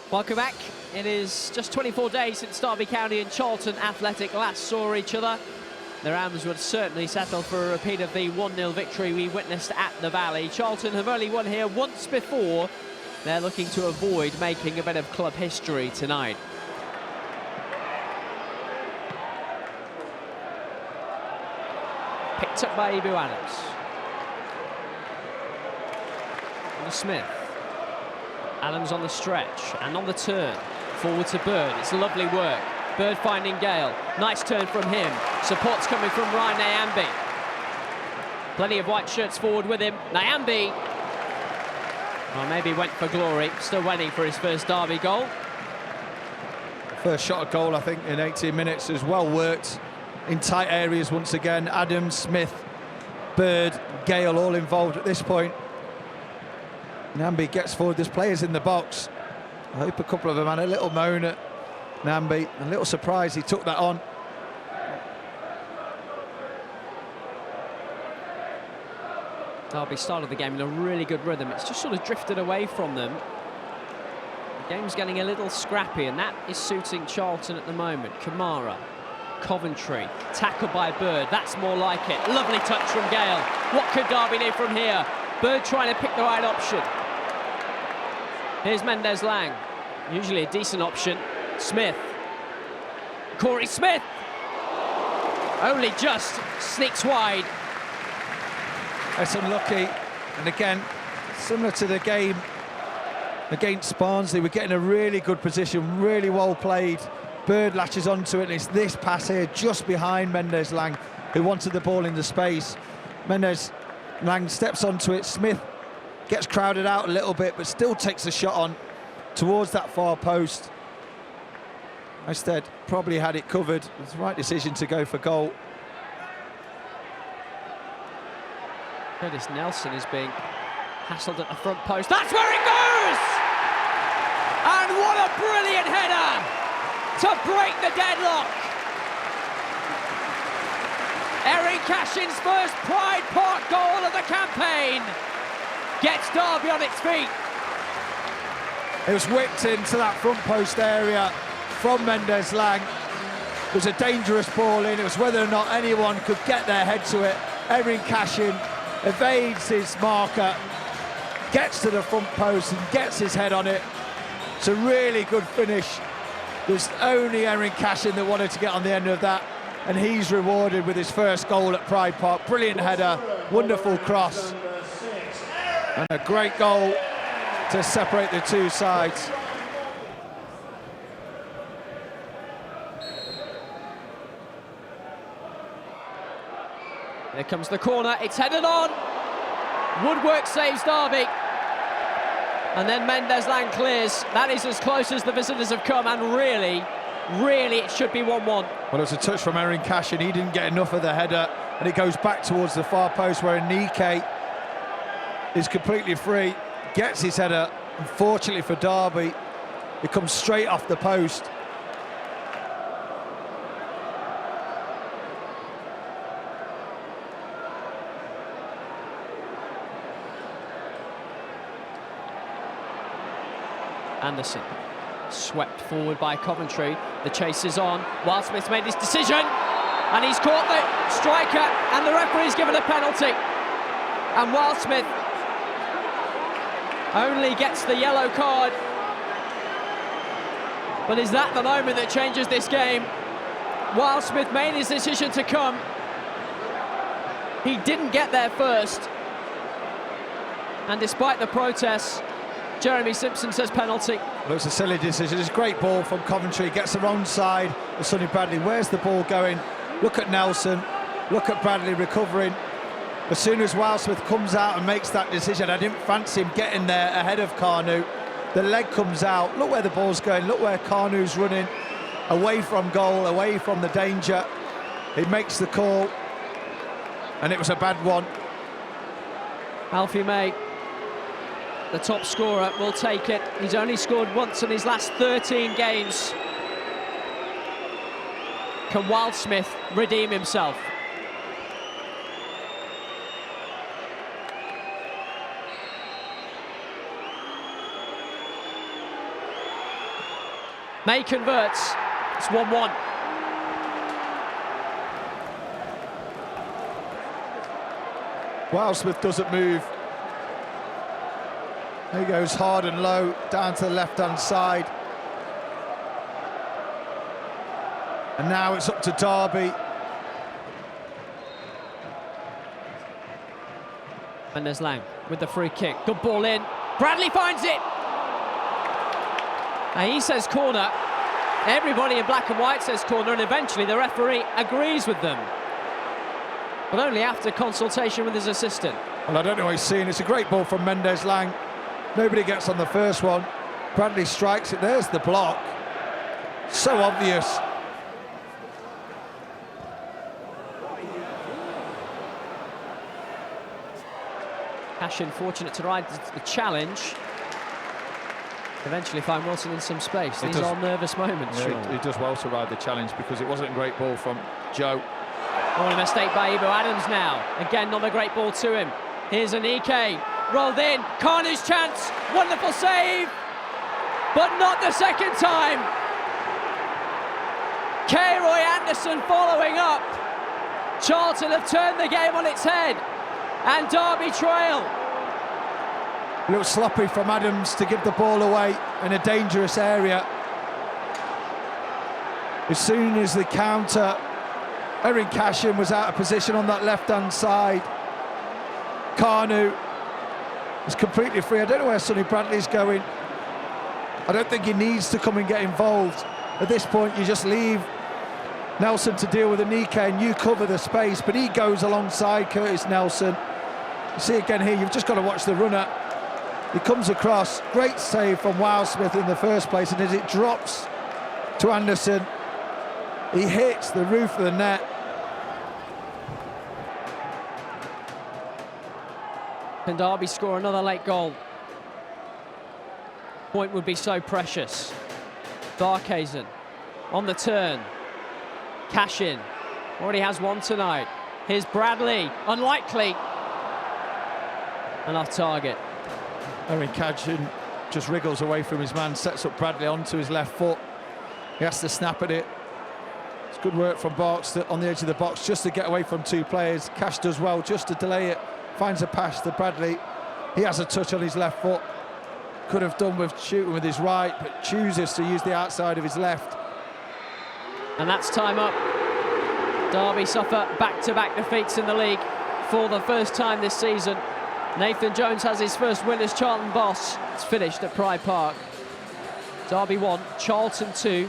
Welcome back. It is just 24 days since Derby County and Charlton Athletic last saw each other. The Rams would certainly settle for a repeat of the 1-0 victory we witnessed at the Valley. Charlton have only won here once before. They're looking to avoid making a bit of club history tonight. Picked up by Ibu Adams. On Smith. Adams on the stretch and on the turn. Forward to Bird. It's lovely work. Bird finding Gale. Nice turn from him. Support's coming from Ryan Nyambe. Plenty of white shirts forward with him. Nyambe. Well, maybe went for glory. Still waiting for his first Derby goal. First shot at goal, I think, in 18 minutes. Is well worked in tight areas once again. Adams, Smith, Bird, Gale all involved at this point. Nyambe gets forward. There's players in the box. I hope a couple of them had a little moan at Nyambe. A little surprised he took that on. Derby started the game in a really good rhythm. It's just sort of drifted away from them. The game's getting a little scrappy, and that is suiting Charlton at the moment. Kamara, Coventry, tackled by Bird. That's more like it. Lovely touch from Gale. What could Derby do from here? Bird trying to pick the right option. Here's Mendez-Laing. Usually a decent option. Smith. Corey Smith. Only just sneaks wide. That's unlucky. And again, similar to the game against Barnsley, we're getting a really good position, really well played. Bird latches onto it, and it's this pass here just behind Mendez-Laing, who wanted the ball in the space. Mendez-Laing steps onto it. Smith gets crowded out a little bit, but still takes a shot on towards that far post. Instead, probably had it covered. It's the right decision to go for goal. Curtis Nelson is being hassled at the front post. That's where it goes! And what a brilliant header to break the deadlock. Erin Cashin's first Pride Park goal of the campaign gets Derby on its feet. It was whipped into that front post area from Mendez-Laing. It was a dangerous ball in. It was whether or not anyone could get their head to it. Erin Cashin evades his marker, gets to the front post and gets his head on it. It's a really good finish. There's only Erin Cashin that wanted to get on the end of that, and he's rewarded with his first goal at Pride Park. Brilliant header, wonderful cross, and a great goal to separate the two sides. Here comes the corner, it's headed on. Woodwork saves Derby. And then Mendez-Laing clears. That is as close as the visitors have come, and really it should be 1-1. Well, it was a touch from Erin Cashin. He didn't get enough of the header, and it goes back towards the far post where Anike is completely free, gets his header. Unfortunately for Derby, it comes straight off the post. Anderson, swept forward by Coventry. The chase is on. Wildsmith's made his decision, and he's caught the striker, and the referee's given a penalty. And Wildsmith only gets the yellow card. But is that the moment that changes this game? Wildsmith made his decision to come. He didn't get there first. And despite the protests, Jeremy Simpson says penalty. Well, it's a silly decision. It's a great ball from Coventry. Gets the wrong side of Sonny Bradley. Where's the ball going? Look at Nelson. Look at Bradley recovering. As soon as Wildsmith comes out and makes that decision, I didn't fancy him getting there ahead of Carnu. The leg comes out. Look where the ball's going. Look where Carnu's running. Away from goal, away from the danger. He makes the call. And it was a bad one. Alfie May, the top scorer, will take it. He's only scored once in his last 13 games. Can Wildsmith redeem himself? May converts. It's 1-1. Wildsmith doesn't move. He goes hard and low down to the left-hand side. And now it's up to Derby. Mendes Lang with the free kick. Good ball in. Bradley finds it. Now he says corner. Everybody in black and white says corner, and eventually the referee agrees with them. But only after consultation with his assistant. Well, I don't know what he's seeing. It's a great ball from Mendes Lang. Nobody gets on the first one. Bradley strikes it. There's the block. So obvious. Cashin fortunate to ride the challenge. Eventually find Wilson in some space. These are nervous moments. Yeah, he does well to ride the challenge because it wasn't a great ball from Joe. Oh, a mistake by Ibo Adams now. Again, not a great ball to him. Here's Anike. Rolled in. Carnage chance. Wonderful save. But not the second time. K. Roy Anderson following up. Charlton have turned the game on its head. And Derby trail. A little sloppy from Adams to give the ball away in a dangerous area. As soon as the counter, Erin Cashin was out of position on that left-hand side. Carnu is completely free. I don't know where Sonny Bradley's going. I don't think he needs to come and get involved. At this point, you just leave Nelson to deal with Anike and you cover the space, but he goes alongside Curtis Nelson. You see again here, you've just got to watch the runner. He comes across, great save from Wildsmith in the first place, and as it drops to Anderson, he hits the roof of the net. Can Derby score another late goal? Point would be so precious. Darkhazen on the turn. Cashin already has one tonight. Here's Bradley, unlikely. And off target. Erin Cashin just wriggles away from his man, sets up Bradley onto his left foot. He has to snap at it. It's good work from Barks on the edge of the box just to get away from two players. Cash does well just to delay it. Finds a pass to Bradley. He has a touch on his left foot. Could have done with shooting with his right, but chooses to use the outside of his left. And that's time up. Derby suffer back-to-back defeats in the league for the first time this season. Nathan Jones has his first win as Charlton boss. It's finished at Pride Park. Derby 1, Charlton 2.